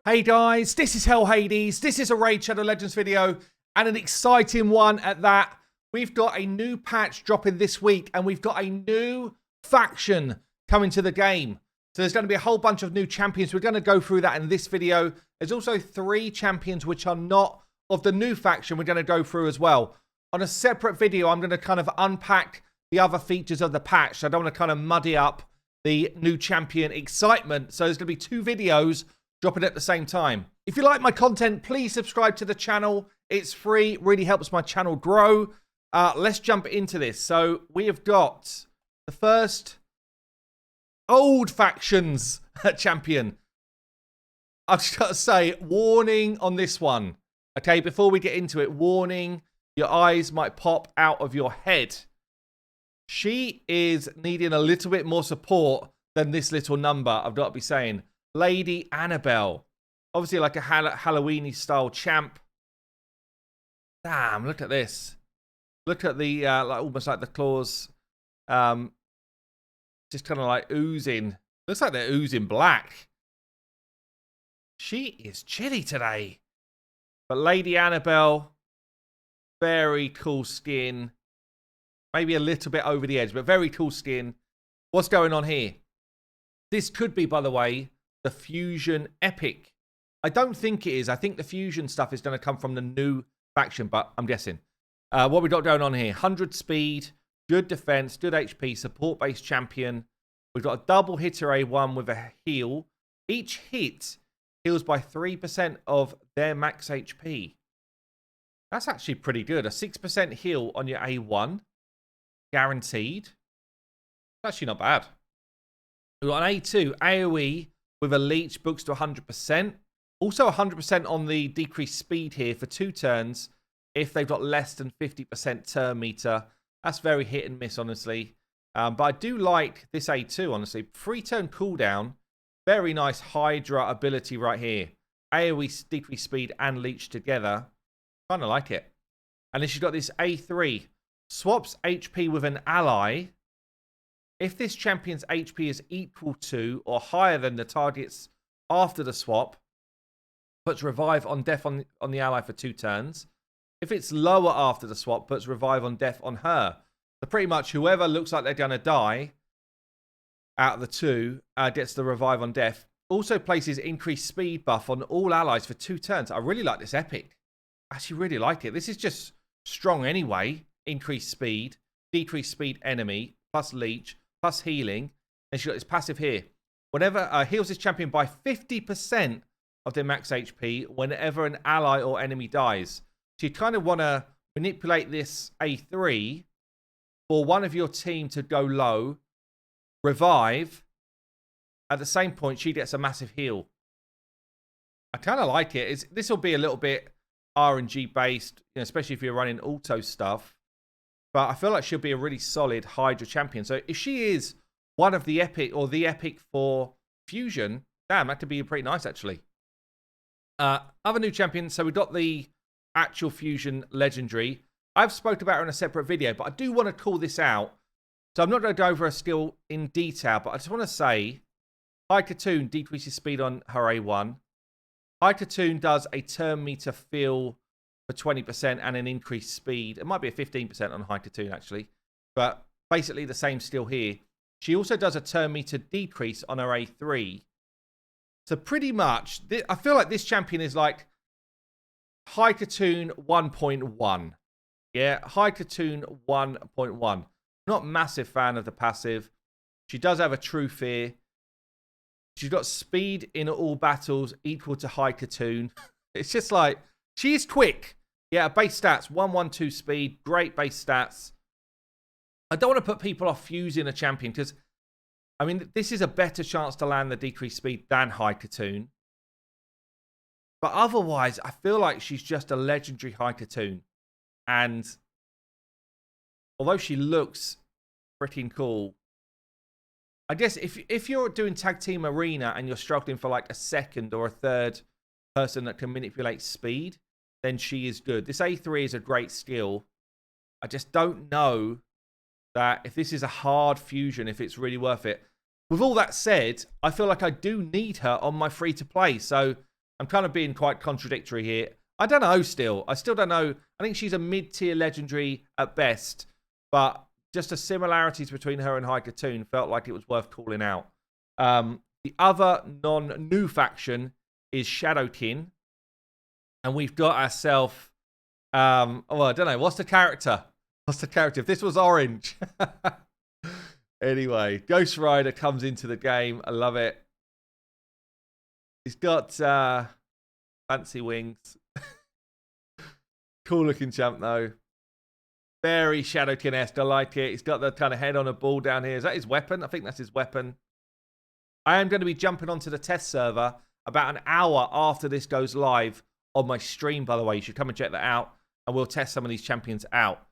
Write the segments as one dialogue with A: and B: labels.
A: Hey guys, this is Hell Hades. This is a Raid Shadow Legends video, and an exciting one at that. We've got a new patch dropping this week, and we've got a new faction coming to the game. So there's going to be a whole bunch of new champions. We're going to go through that in this video. There's also 3 champions which are not of the new faction we're going to go through as well. On a separate video, I'm going to kind of unpack the other features of the patch. So I don't want to kind of muddy up the new champion excitement. So there's going to be 2 videos dropping at the same time. If you like my content, please subscribe to the channel. It's free, really helps my channel grow. Let's jump into this. So we have got the first old factions champion. I've just got to say, warning on this one. Okay, before we get into it, warning, your eyes might pop out of your head. She is needing a little bit more support than this little number, I've got to be saying. Lady Annabelle. Obviously like a Halloween-y style champ. Damn, look at this. Look at the, like almost like the claws. Just kind of like oozing. Looks like they're oozing black. She is chilly today. But Lady Annabelle, very cool skin. Maybe a little bit over the edge, but very cool skin. What's going on here? This could be, by the way, the Fusion Epic. I don't think it is. I think the Fusion stuff is going to come from the new faction, but I'm guessing. What we got going on here? 100 speed, good defense, good HP, support-based champion. We've got a double hitter A1 with a heal. Each hit heals by 3% of their max HP. That's actually pretty good. A 6% heal on your A1. Guaranteed. Actually not bad. We've got an A2, AoE with a leech, books to 100%. Also 100% on the decreased speed here for 2 turns if they've got less than 50% turn meter. That's very hit and miss, honestly. But I do like this A2, honestly. 3 turn cooldown. Very nice Hydra ability right here. AoE, decreased speed, and leech together. Kind of like it. And then she's got this A3. Swaps HP with an ally. If this champion's HP is equal to or higher than the target's after the swap, puts revive on death on the ally for 2 turns. If it's lower after the swap, puts revive on death on her. So pretty much whoever looks like they're going to die out of the 2 gets the revive on death. Also places increased speed buff on all allies for 2 turns. I really like this epic. I actually really like it. This is just strong anyway. Increased speed, decreased speed enemy, plus leech, plus healing. And she's got this passive here. Whenever heals this champion by 50% of their max HP whenever an ally or enemy dies. So you kind of want to manipulate this A3 for one of your team to go low, revive. At the same point, she gets a massive heal. I kind of like it. This will be a little bit RNG based, you know, especially if you're running auto stuff. But I feel like she'll be a really solid Hydra champion. So if she is one of the epic or the epic for Fusion, damn, that could be pretty nice actually. Other new champions. So we've got the actual Fusion Legendary. I've spoken about her in a separate video, but I do want to call this out. So I'm not going to go over her skill in detail, but I just want to say High Cocoon decreases speed on her A1. High Cocoon does a turn meter fill for 20% and an increased speed. It might be a 15% on High Cocoon actually, but basically the same skill here. She also does a turn meter decrease on her A3. So pretty much, I feel like this champion is like High Cocoon 1.1. Yeah, High Cocoon 1.1. Not massive fan of the passive. She does have a true fear. She's got speed in all battles equal to High Cocoon. It's just like, she is quick. Yeah, base stats, 112 speed, great base stats. I don't want to put people off fusing a champion because, I mean, this is a better chance to land the decreased speed than High Cocoon. But otherwise, I feel like she's just a legendary High Cocoon. And although she looks freaking cool, I guess if you're doing tag team arena and you're struggling for like a second or a third person that can manipulate speed, then she is good. This A3 is a great skill. I just don't know that if this is a hard fusion, if it's really worth it. With all that said, I feel like I do need her on my free-to-play. So I'm kind of being quite contradictory here. I don't know still. I still don't know. I think she's a mid-tier legendary at best. But just the similarities between her and High Katoon felt like it was worth calling out. The other non-new faction is Shadowkin. And we've got ourselves... I don't know. What's the character? If this was orange. Anyway, Ghost Rider comes into the game. I love it. He's got fancy wings. Cool looking champ though. Very Shadowkin-esque. I like it. He's got the kind of head on a ball down here. Is that his weapon? I think that's his weapon. I am going to be jumping onto the test server about an hour after this goes live on my stream, by the way. You should come and check that out. And we'll test some of these champions out.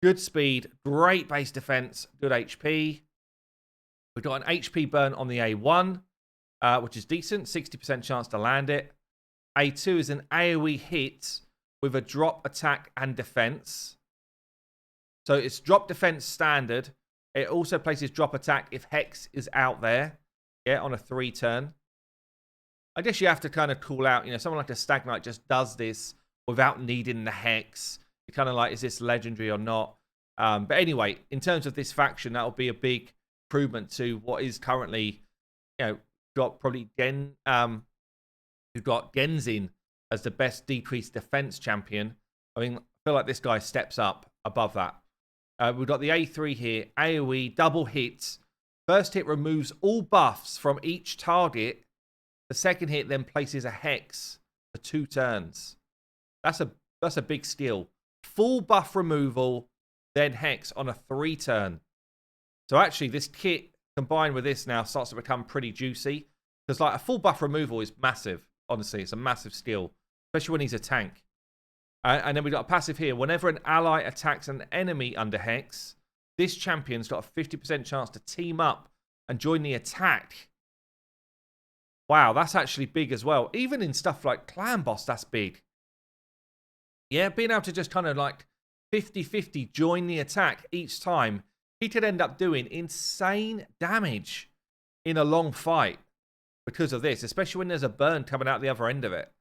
A: Good speed. Great base defense. Good HP. We've got an HP burn on the A1, which is decent. 60% chance to land it. A2 is an AoE hit with a drop attack and defense. So it's drop defense standard. It also places drop attack if Hex is out there. Yeah, on a 3 turn. I guess you have to kind of call out, someone like a Stag Knight just does this without needing the Hex. You're kind of like, is this legendary or not? But anyway, in terms of this faction, that will be a big improvement to what is currently, got probably who've got Genzin as the best decreased defense champion. I mean, I feel like this guy steps up above that. We've got the A3 here, AoE, double hits. First hit removes all buffs from each target. The second hit then places a Hex for 2 turns. That's a big skill. Full buff removal, then Hex on a 3 turn. So actually, this kit combined with this now starts to become pretty juicy. Because like a full buff removal is massive. Honestly, it's a massive skill. Especially when he's a tank. And then we've got a passive here. Whenever an ally attacks an enemy under Hex, this champion's got a 50% chance to team up and join the attack. Wow, that's actually big as well. Even in stuff like Clan Boss, that's big. Yeah, being able to just kind of like 50-50 join the attack each time, he could end up doing insane damage in a long fight because of this, especially when there's a burn coming out the other end of it.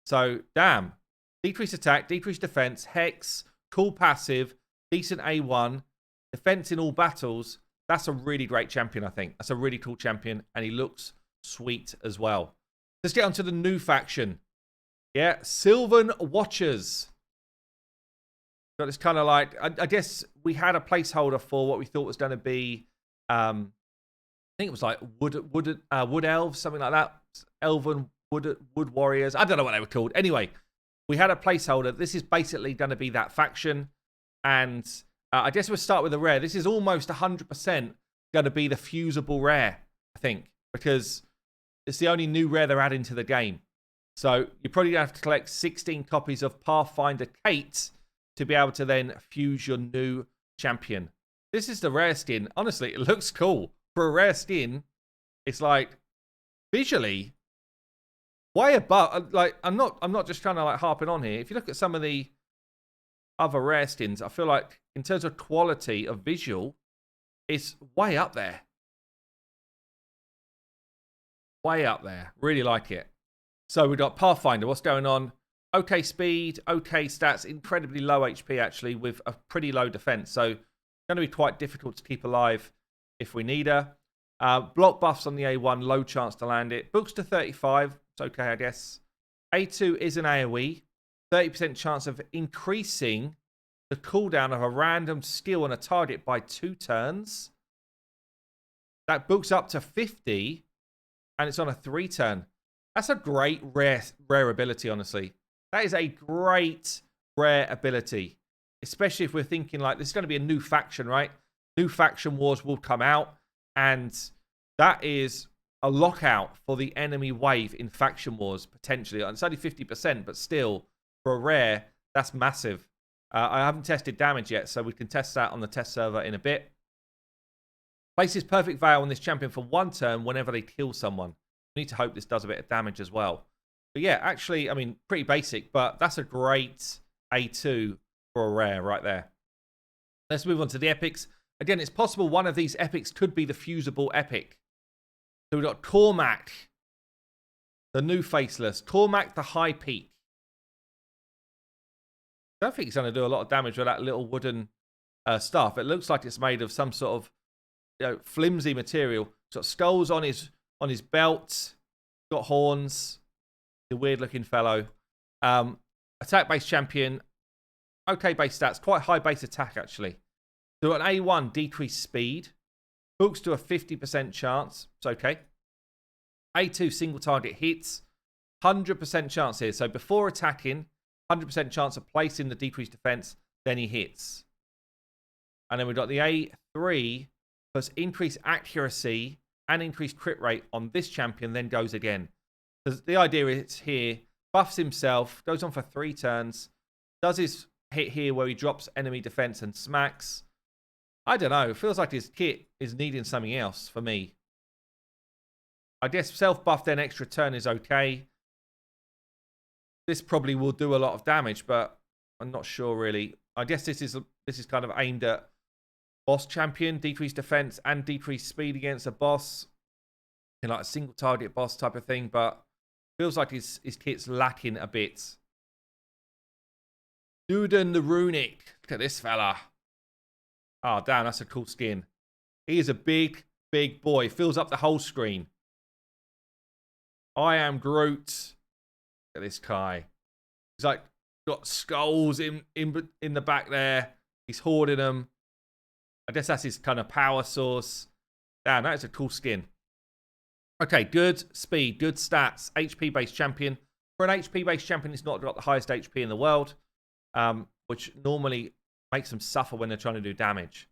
A: So, damn. Decreased attack, decreased defense, Hex, cool passive, decent A1, defense in all battles. That's a really great champion, I think. That's a really cool champion, and he looks sweet as well. Let's get on to the new faction. Yeah, Sylvan Watchers. Got this kind of like, I guess we had a placeholder for what we thought was going to be, I think it was like wood elves, something like that. Elven wood warriors. I don't know what they were called. Anyway, we had a placeholder. This is basically going to be that faction. And I guess we'll start with the rare. This is almost 100% going to be the fusible rare, I think, because it's the only new rare they're adding to the game. So you're probably going to have to collect 16 copies of Pathfinder Kate to be able to then fuse your new champion. This is the rare skin. Honestly, it looks cool. For a rare skin, it's like visually way above. Like I'm not just trying to like harping on here. If you look at some of the other rare skins, I feel like in terms of quality of visual, it's way up there. Way up there. Really like it. So we've got Pathfinder. What's going on? Okay speed, okay stats, incredibly low HP actually, with a pretty low defense. So going to be quite difficult to keep alive if we need her. Block buffs on the A1, low chance to land it. Books to 35, it's okay I guess. A2 is an AoE, 30% chance of increasing the cooldown of a random skill on a target by 2 turns. That books up to 50, and it's on a 3 turn. That's a great rare ability, honestly. That is a great rare ability. Especially if we're thinking like, this is going to be a new faction, right? New faction wars will come out. And that is a lockout for the enemy wave in faction wars, potentially. It's only 50%, but still, for a rare, that's massive. I haven't tested damage yet, so we can test that on the test server in a bit. Places Perfect Veil on this champion for 1 turn whenever they kill someone. We need to hope this does a bit of damage as well. But yeah, actually, I mean, pretty basic, but that's a great A2 for a rare right there. Let's move on to the epics. Again, it's possible one of these epics could be the fusible epic. So we've got Cormac. The new faceless. Cormac the High Peak. I don't think it's going to do a lot of damage with that little wooden staff. It looks like it's made of some sort of flimsy material. It's got skulls on his belt. Got horns. The weird looking fellow. Attack base champion. Okay base stats. Quite high base attack actually. So an A1 decreased speed. Hooks to a 50% chance. It's okay. A2 single target hits. 100% chance here. So before attacking, 100% chance of placing the decreased defense. Then he hits. And then we've got the A3 plus increased accuracy and increased crit rate on this champion. Then goes again. So the idea is here. Buffs himself. Goes on for 3 turns. Does his hit here where he drops enemy defense and smacks. I don't know. It feels like his kit is needing something else for me. I guess self-buff then extra turn is okay. This probably will do a lot of damage, but I'm not sure really. I guess this is kind of aimed at boss champion, decreased defense and decreased speed against a boss. In like a single target boss type of thing, but feels like his kit's lacking a bit. Duden the Runic. Look at this fella. Oh, damn, that's a cool skin. He is a big, big boy. Fills up the whole screen. I am Groot. Look at this guy. He's like got skulls in the back there. He's hoarding them. I guess that's his kind of power source. Damn, that is a cool skin. Okay, good speed, good stats. HP-based champion. For an HP-based champion, it's not got the highest HP in the world, which normally makes them suffer when they're trying to do damage.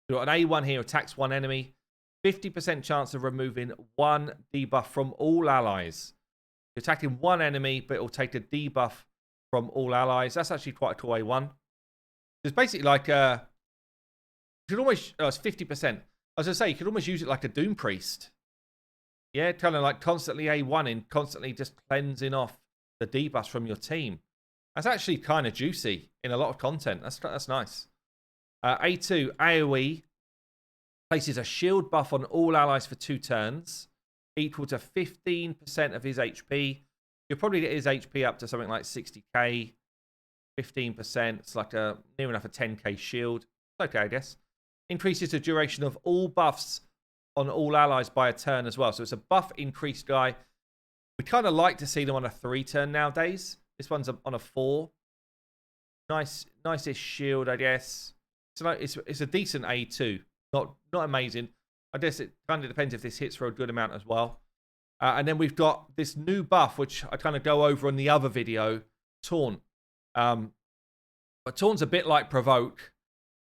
A: We've got an A1 here, attacks one enemy. 50% chance of removing 1 debuff from all allies. You're attacking one enemy, but it will take a debuff from all allies. That's actually quite a cool A1. It's basically like you could almost, it's 50%. I was going to say, you could almost use it like a Doom Priest. Yeah, kind of like constantly A1ing, constantly just cleansing off the debuffs from your team. That's actually kind of juicy in a lot of content. That's nice. A2, AoE, places a shield buff on all allies for 2 turns, equal to 15% of his HP. You'll probably get his HP up to something like 60k. 15%, it's like near enough a 10k shield. It's okay, I guess. Increases the duration of all buffs on all allies by a turn as well. So it's a buff increased guy. We kind of like to see them on a 3 turn nowadays. This one's on a 4. Nice-ish shield, I guess. So it's a decent A2. Not amazing. I guess it kind of depends if this hits for a good amount as well. And then we've got this new buff, which I kind of go over on the other video, Taunt. But Taunt's a bit like Provoke.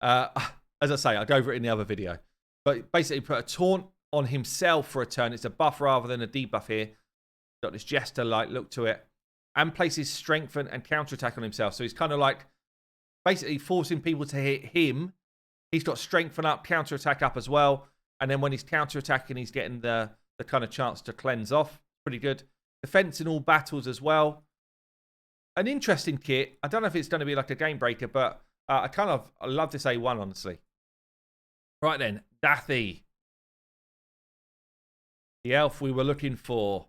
A: As I say, I'll go over it in the other video. But basically put a Taunt on himself for a turn. It's a buff rather than a debuff here. Got this Jester-like look to it. And places Strengthen and Counterattack on himself. So he's kind of like basically forcing people to hit him. He's got Strengthen up, Counterattack up as well. And then when he's counterattacking, he's getting the kind of chance to cleanse off. Pretty good. Defense in all battles as well. An interesting kit. I don't know if it's going to be like a game breaker, but I love this A1, honestly. Right then, Dathi. The elf we were looking for.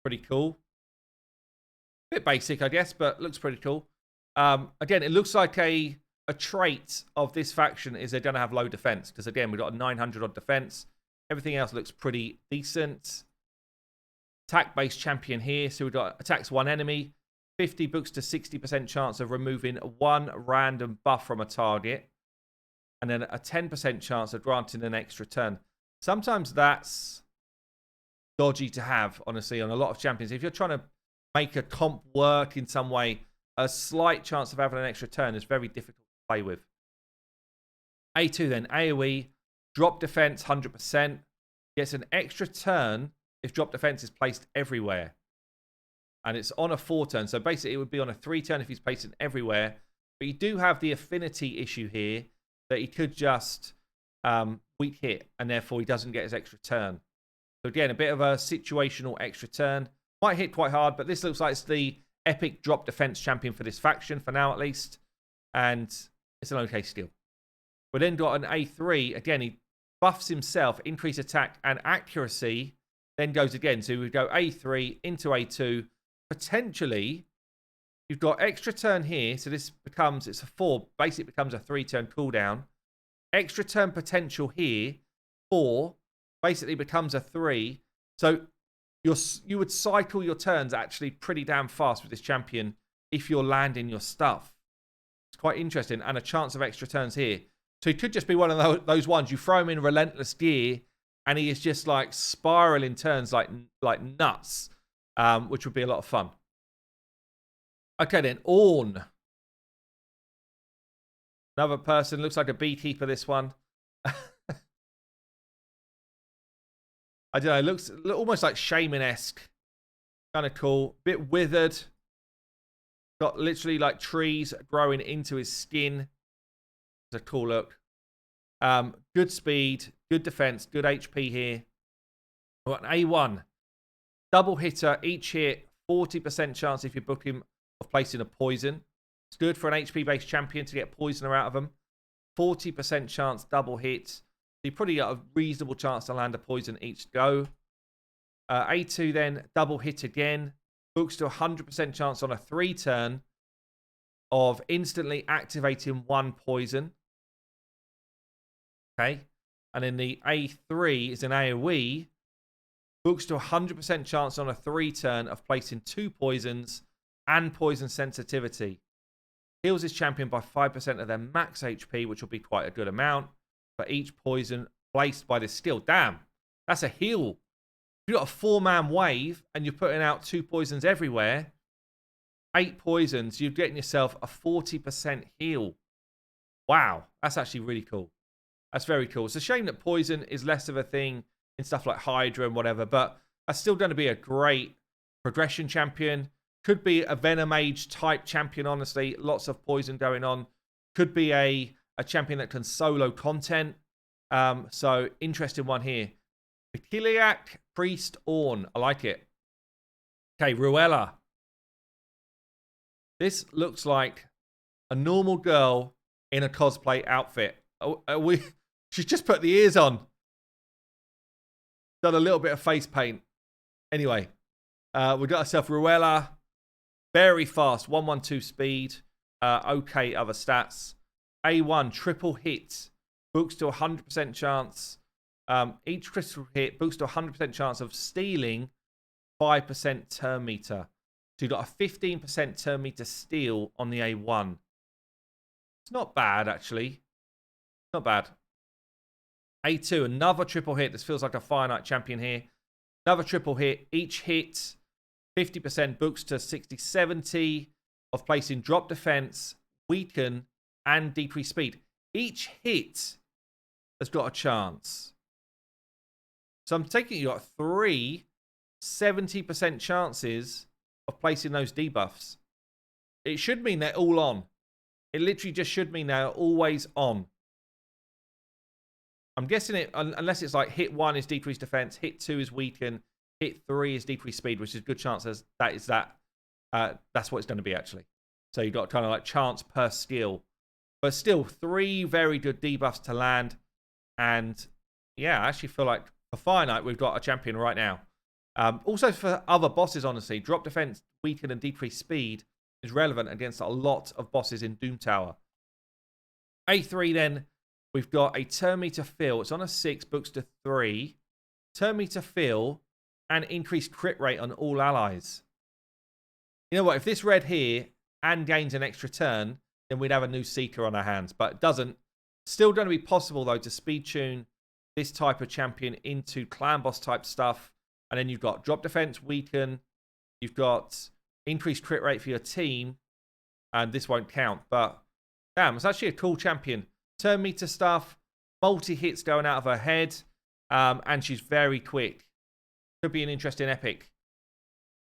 A: Pretty cool. Bit basic, I guess, but looks pretty cool. Again, it looks like a trait of this faction is they're going to have low defense. Because again, we've got a 900 odd defense. Everything else looks pretty decent. Attack-based champion here. So we've got attacks one enemy. 50 books to 60% chance of removing 1 random buff from a target. And then a 10% chance of granting an extra turn. Sometimes that's dodgy to have, honestly, on a lot of champions. If you're trying to make a comp work in some way, a slight chance of having an extra turn is very difficult to play with. A2 then, AoE, drop defense 100%. Gets an extra turn if drop defense is placed everywhere. And it's on a 4 turn. So basically it would be on a 3 turn if he's placed it everywhere. But you do have the affinity issue here that he could just weak hit and therefore he doesn't get his extra turn. So again, a bit of a situational extra turn. Might hit quite hard, but this looks like it's the epic drop defense champion for this faction, for now at least. And it's an okay skill. We then got an A3. Again, he buffs himself, increase attack and accuracy then goes again. So we go A3 into A2. Potentially, you've got extra turn here. So this becomes, it's a 4. Basically becomes a 3-turn cooldown. Extra turn potential here. 4. Basically becomes a 3. So you would cycle your turns actually pretty damn fast with this champion if you're landing your stuff. It's quite interesting. And a chance of extra turns here. So he could just be one of those ones. You throw him in relentless gear and he is just like spiraling turns like nuts, which would be a lot of fun. Okay then, Orn. Another person. Looks like a beekeeper, this one. I don't know. It looks almost like shaman-esque. Kind of cool. Bit withered. Got literally like trees growing into his skin. It's a cool look. Good speed. Good defense. Good HP here. We've got an A1. Double hitter. Each hit. 40% chance if you book him of placing a poison. It's good for an HP-based champion to get poisoner out of him. 40% chance double hit. You probably got a reasonable chance to land a poison each go. A2 then, double hit again. Books to 100% chance on a 3-turn of instantly activating 1 poison. Okay. And then the A3 is an AoE. Books to 100% chance on a 3-turn of placing 2 poisons and poison sensitivity. Heals his champion by 5% of their max HP, which will be quite a good amount for each poison placed by this skill. Damn, that's a heal. If you've got a 4-man wave and you're putting out 2 poisons everywhere, 8 poisons, you're getting yourself a 40% heal. Wow, that's actually really cool. That's very cool. It's a shame that poison is less of a thing in stuff like Hydra and whatever, but that's still going to be a great progression champion. Could be a Venom Age type champion, honestly. Lots of poison going on. Could be a champion that can solo content. So, interesting one here. Vikiliak Priest Orn. I like it. Okay, Ruella. This looks like a normal girl in a cosplay outfit. She's just put the ears on. Done a little bit of face paint. Anyway, we got ourselves Ruella. Very fast, 112 speed. Okay, other stats. A1, triple hit. Books to 100% chance. Each critical hit boosts to 100% chance of stealing 5% turn meter. So you've got a 15% turn meter steal on the A1. It's not bad, actually. Not bad. A2, another triple hit. This feels like a Fire Knight champion here. Another triple hit. Each hit, 50% books to 60-70 of placing drop defense, weaken, and decrease speed. Each hit has got a chance. So I'm taking you got 3 70% chances of placing those debuffs. It should mean they're all on. It literally just should mean they're always on. I'm guessing it, unless it's like hit 1 is decreased defense, hit 2 is weaken, hit 3 is decreased speed, which is a good chance as that's what it's going to be actually. So you've got kind of like chance per skill. But still, 3 very good debuffs to land. And yeah, I actually feel like for Fire Knight, we've got a champion right now. Also for other bosses, honestly, drop defense, weaken, and decrease speed is relevant against a lot of bosses in Doom Tower. A3 then, we've got a turn meter fill. It's on a 6, books to 3. Turn meter fill and increased crit rate on all allies. You know what? If this read here and gains an extra turn, then we'd have a new Seeker on our hands. But it doesn't. Still going to be possible, though, to speed tune this type of champion into clan boss type stuff. And then you've got drop defense, weaken. You've got increased crit rate for your team. And this won't count. But damn, it's actually a cool champion. Turn meter stuff. Multi-hits going out of her head. And she's very quick. Could be an interesting epic.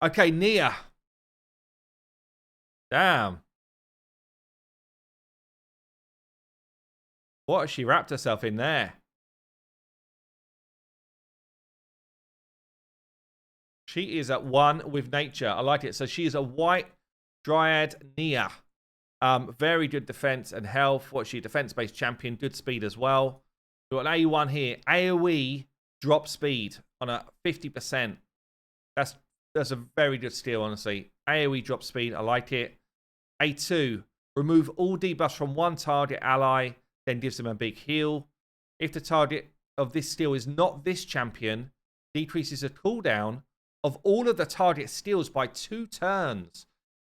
A: Okay, Nia. Damn. What has she wrapped herself in there? She is at one with nature. I like it. So she is a white Dryad Nia. Very good defense and health. What's she? Defense-based champion. Good speed as well. We've got an A1 here. AoE drop speed on a 50%. That's a very good steal, honestly. AoE drop speed, I like it. A2, remove all debuffs from one target ally, then gives them a big heal. If the target of this steal is not this champion, decreases the cooldown of all of the target steals by 2 turns.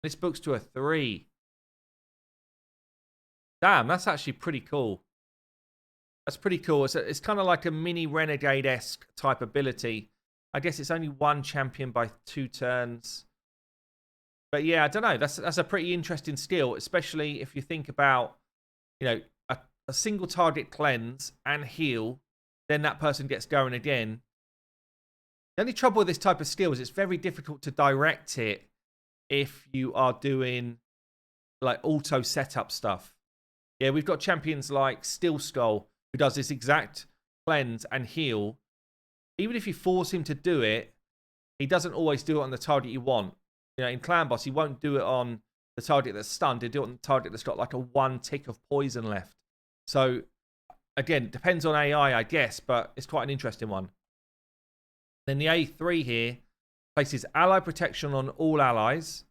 A: This books to a 3. Damn, that's actually pretty cool. That's pretty cool. It's kind of like a mini Renegade-esque type ability. I guess it's only one champion by 2 turns. But yeah, I don't know. That's a pretty interesting skill, especially if you think about, you know, a single target cleanse and heal, then that person gets going again. The only trouble with this type of skill is it's very difficult to direct it if you are doing like auto setup stuff. Yeah, we've got champions like Steel Skull who does this exact cleanse and heal. Even if you force him to do it, he doesn't always do it on the target you want. You know, in Clan Boss, he won't do it on the target that's stunned. He'll do it on the target that's got like a 1 tick of poison left. So, again, it depends on AI, I guess, but it's quite an interesting one. Then the A3 here places ally protection on all allies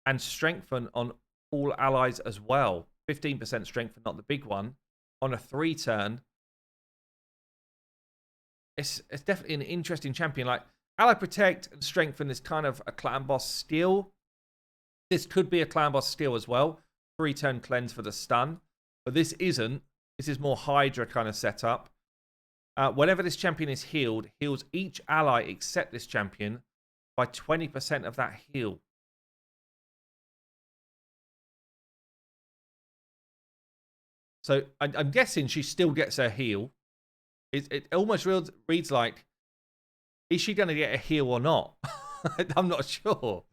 A: and strengthen on all allies as well. 15% strengthen, not the big one, on a 3 turn. It's definitely an interesting champion. Like, ally protect and strengthen is kind of a Clan Boss steal. This could be a Clan Boss steal as well. 3-turn cleanse for the stun. But this isn't. This is more Hydra kind of setup. Whenever this champion is healed, heals each ally except this champion by 20% of that heal. So I'm guessing she still gets her heal. It almost reads like, is she going to get a heal or not? I'm not sure.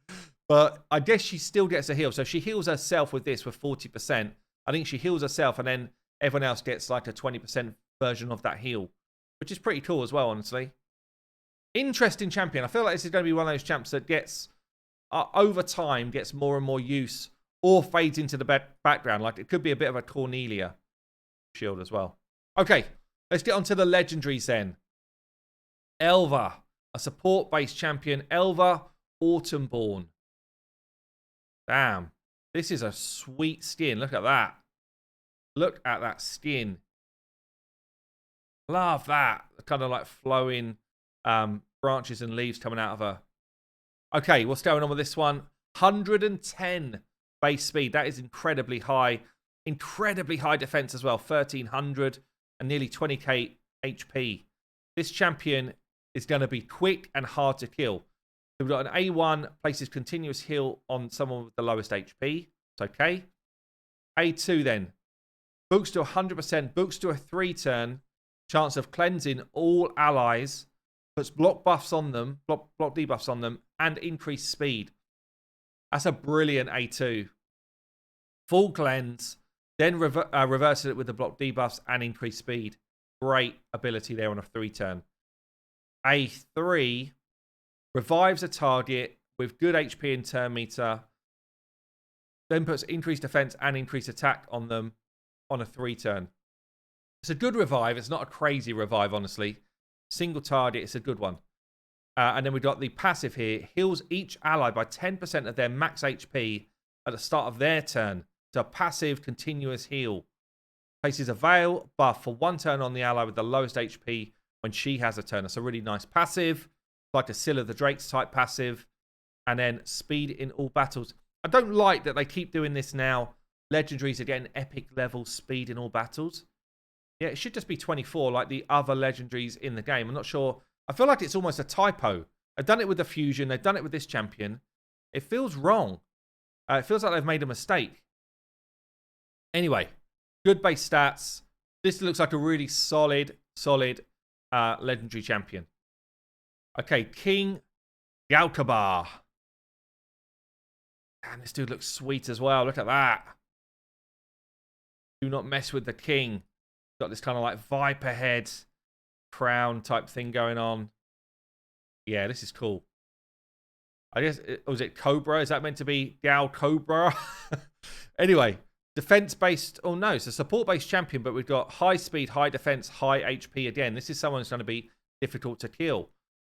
A: But I guess she still gets a heal. So she heals herself with this with 40%. I think she heals herself and then everyone else gets like a 20% version of that heal, which is pretty cool as well, honestly. Interesting champion. I feel like this is going to be one of those champs that gets, over time, gets more and more use or fades into the background. Like, it could be a bit of a Cornelia shield as well. Okay, let's get on to the legendaries then. Elva, a support-based champion. Elva, Autumnborn. Damn. This is a sweet skin. Look at that. Look at that skin. Love that. Kind of like flowing branches and leaves coming out of her. Okay, what's going on with this one? 110 base speed. That is incredibly high. Incredibly high defense as well. 1300 and nearly 20k HP. This champion is going to be quick and hard to kill. So we've got an A1, places continuous heal on someone with the lowest HP. It's okay. A2 then. Books to 100%. Books to a 3-turn. Chance of cleansing all allies. Puts block buffs on them. Block debuffs on them. And increased speed. That's a brilliant A2. Full cleanse. Then reverses it with the block debuffs and increased speed. Great ability there on a 3-turn. A3 revives a target with good HP and turn meter. Then puts increased defense and increased attack on them on a 3-turn. It's a good revive. It's not a crazy revive, honestly. Single target. It's a good one. And then we've got the passive here. Heals each ally by 10% of their max HP at the start of their turn. It's a passive continuous heal. Places a veil buff for 1 turn on the ally with the lowest HP when she has a turn. That's a really nice passive. Like a Scylla the Drakes type passive. And then speed in all battles. I don't like that they keep doing this now. Legendaries are getting epic level speed in all battles. Yeah, it should just be 24 like the other legendaries in the game. I'm not sure. I feel like it's almost a typo. They've done it with the fusion. They've done it with this champion. It feels wrong. It feels like they've made a mistake. Anyway, good base stats. This looks like a really solid legendary champion. Okay, King Gallcobar. And this dude looks sweet as well. Look at that. Do not mess with the king. Got this kind of like viper head crown type thing going on. Yeah, this is cool. I guess, was it Cobra? Is that meant to be Gallcobar? Anyway, defense-based, oh no, it's a support-based champion, but we've got high speed, high defense, high HP again. This is someone who's going to be difficult to kill.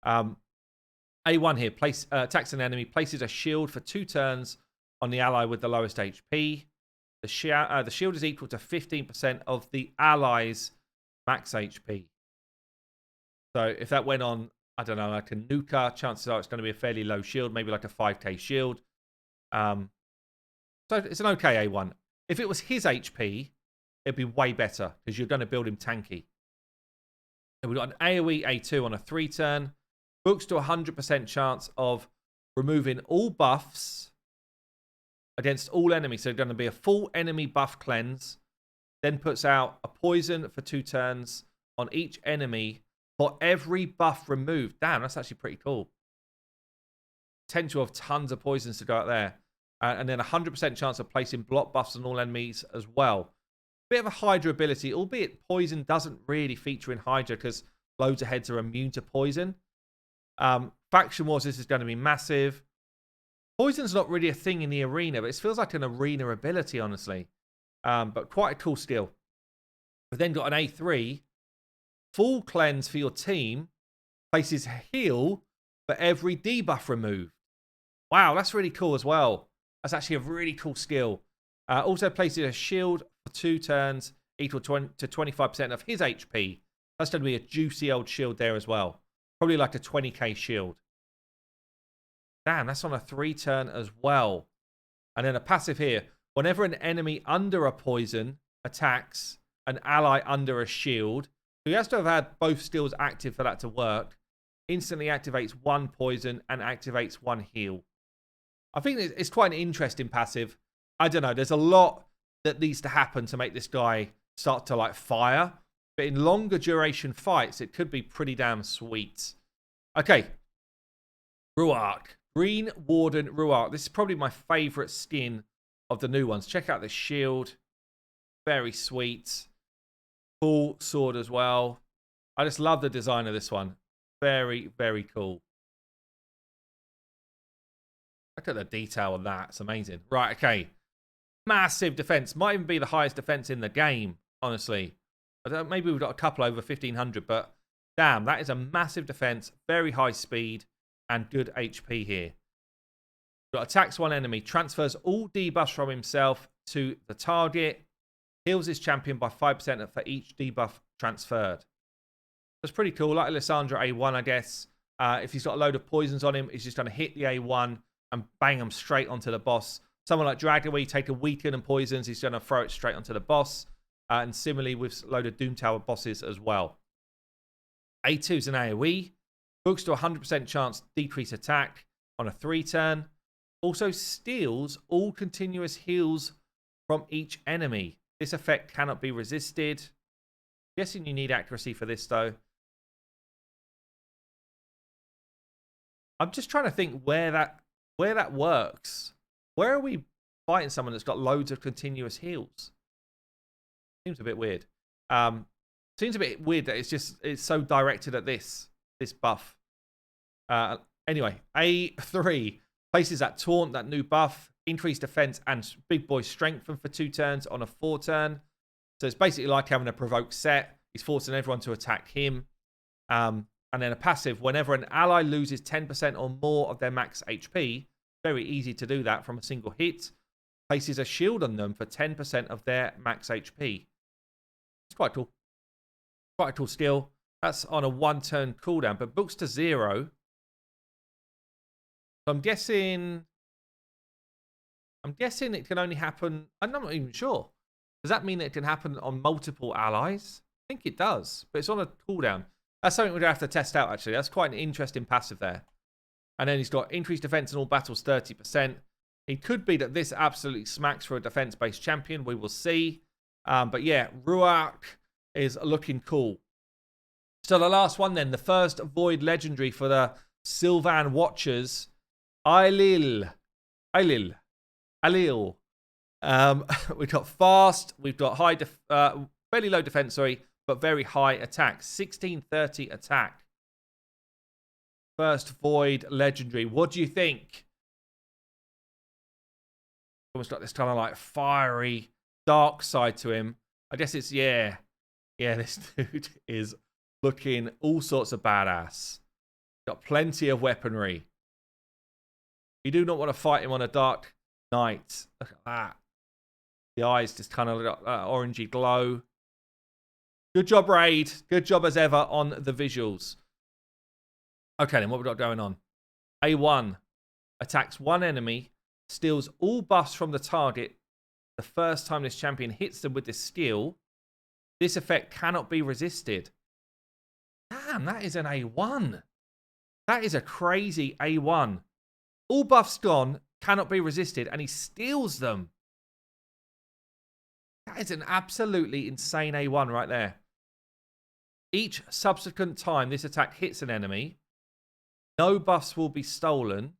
A: A1 here, attacks an enemy, places a shield for 2 turns on the ally with the lowest HP. The shield is equal to 15% of the ally's max HP. So if that went on, I don't know, like a Nuka, chances are it's going to be a fairly low shield, maybe like a 5k shield. So it's an okay A1. If it was his HP, it'd be way better because you're going to build him tanky. And we've got an AoE A2 on a 3 turn. Books to 100% chance of removing all buffs against all enemies. So it's going to be a full enemy buff cleanse. Then puts out a poison for 2 turns on each enemy for every buff removed. Damn, that's actually pretty cool. Potential of tons of poisons to go out there. And then 100% chance of placing block buffs on all enemies as well. Bit of a Hydra ability, albeit poison doesn't really feature in Hydra because loads of heads are immune to poison. Faction Wars, this is going to be massive. Poison's not really a thing in the arena, but it feels like an arena ability, honestly. But quite a cool skill. We've then got an A3. Full cleanse for your team. Places heal for every debuff removed. Wow, that's really cool as well. That's actually a really cool skill. Also places a shield for 2 turns equal to 25% of his HP. That's going to be a juicy old shield there as well. Probably like a 20k shield. Damn, that's on a 3 turn as well. And then a passive here. Whenever an enemy under a poison attacks an ally under a shield, so he has to have had both skills active for that to work, instantly activates 1 poison and activates 1 heal. I think it's quite an interesting passive. I don't know. There's a lot that needs to happen to make this guy start to like fire. But in longer duration fights, it could be pretty damn sweet. Okay. Ruarc. Greenwarden Ruarc. This is probably my favorite skin of the new ones. Check out the shield. Very sweet. Cool sword as well. I just love the design of this one. Very, very cool. Look at the detail on that. It's amazing. Right, okay. Massive defense. Might even be the highest defense in the game, honestly. I don't know, maybe we've got a couple over 1500, but damn, that is a massive defense, very high speed, and good HP here. Got attacks 1 enemy, transfers all debuffs from himself to the target, heals his champion by 5% for each debuff transferred. That's pretty cool, like Alessandra A1, I guess. If he's got a load of poisons on him, he's just going to hit the A1 and bang him straight onto the boss. Someone like Dryad, where you take a weaken and poisons, he's going to throw it straight onto the boss. And similarly with a load of Doom Tower bosses as well. A2 is an AoE. Books to 100% chance decrease attack on a 3 turn. Also steals all continuous heals from each enemy. This effect cannot be resisted. Guessing you need accuracy for this though. I'm just trying to think where that works. Where are we fighting someone that's got loads of continuous heals? Seems a bit weird. Seems a bit weird that it's so directed at this buff. Anyway, A3 places that taunt, that new buff, increased defense and big boy strengthen for 2 turns on a 4 turn. So it's basically like having a provoke set. He's forcing everyone to attack him. And then a passive, whenever an ally loses 10% or more of their max HP, very easy to do that from a single hit, places a shield on them for 10% of their max HP. It's quite cool. Quite a cool skill. That's on a 1 turn cooldown, but books to 0. So I'm guessing it can only happen. I'm not even sure. Does that mean it can happen on multiple allies? I think it does, but it's on a cooldown. That's something we're going to have to test out, actually. That's quite an interesting passive there. And then he's got increased defense in all battles 30%. It could be that this absolutely smacks for a defense-based champion. We will see. But yeah, Ruarc is looking cool. So the last one then, the first Void Legendary for the Sylvan Watchers, Ailil. We've got fast, we've got high, fairly low defense, sorry, but very high attack. 1630 attack. First Void Legendary. What do you think? Almost got this kind of like fiery, dark side to him. I guess it's, yeah, this dude is looking all sorts of badass. Got plenty of weaponry. You do not want to fight him on a dark night. Look at that. The eyes just kind of got orangey glow. Good job, Raid. Good job as ever on the visuals. Okay, then what we got going on? A1 attacks one enemy, steals all buffs from the target the first time this champion hits them with this skill. This effect cannot be resisted. Damn, that is an A1. That is a crazy A1. All buffs gone, cannot be resisted, and he steals them. That is an absolutely insane A1 right there. Each subsequent time this attack hits an enemy, no buffs will be stolen.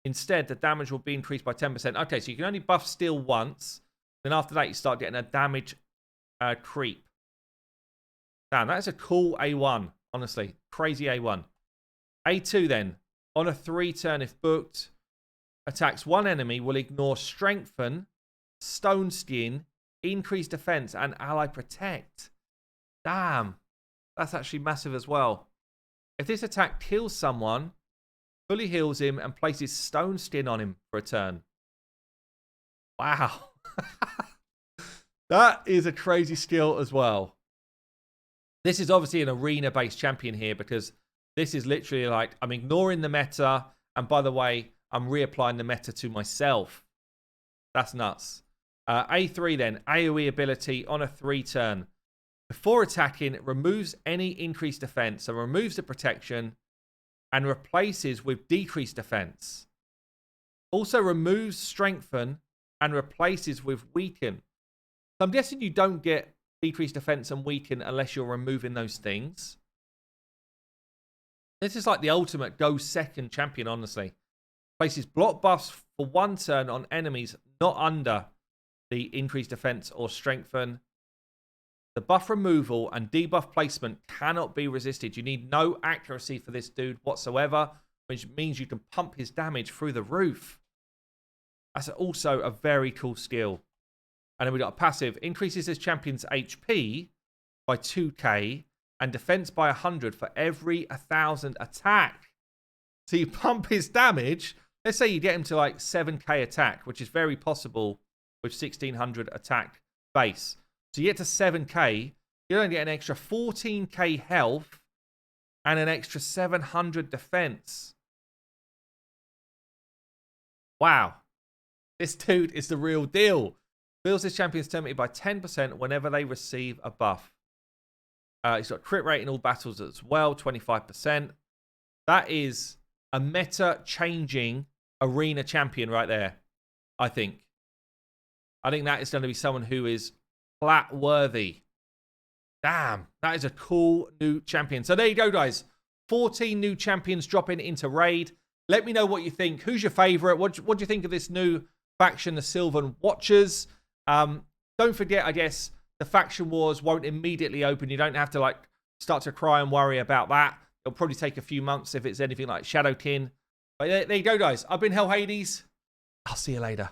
A: Instead, the damage will be increased by 10%. Okay, so you can only buff steal once. Then after that, you start getting a damage creep. Damn, that is a cool A1, honestly. Crazy A1. A2 then. On a 3-turn, if booked, attacks one enemy, will ignore Strengthen, Stone Skin, Increase Defense, and Ally Protect. Damn. That's actually massive as well. If this attack kills someone, fully heals him and places Stone Skin on him for a turn. Wow. That is a crazy skill as well. This is obviously an arena-based champion here because this is literally like, I'm ignoring the meta. And by the way, I'm reapplying the meta to myself. That's nuts. A3 then, AoE ability on a 3-turn. Before attacking, it removes any increased defense. So removes the protection and replaces with decreased defense. Also removes strengthen and replaces with weaken. So I'm guessing you don't get decreased defense and weaken unless you're removing those things. This is like the ultimate go second champion, honestly. Places block buffs for 1 turn on enemies not under the increased defense or strengthen. The buff removal and debuff placement cannot be resisted. You need no accuracy for this dude whatsoever, which means you can pump his damage through the roof. That's also a very cool skill. And then we got a passive. Increases this champion's HP by 2k and defense by 100 for every 1,000 attack. So you pump his damage. Let's say you get him to like 7k attack, which is very possible with 1,600 attack base. So you get to 7k, you only get an extra 14k health and an extra 700 defense. Wow. This dude is the real deal. Fills his champion's terminated by 10% whenever they receive a buff. He's got crit rate in all battles as well, 25%. That is a meta-changing arena champion right there, I think. I think that is going to be someone who is plat-worthy. Damn, that is a cool new champion. So there you go, guys. 14 new champions dropping into Raid. Let me know what you think. Who's your favorite? What do you think of this new faction, the Sylvan Watchers? Don't forget, I guess, the faction wars won't immediately open. You don't have to, like, start to cry and worry about that. It'll probably take a few months if it's anything like Shadowkin. But there you go, guys. I've been Hell Hades. I'll see you later.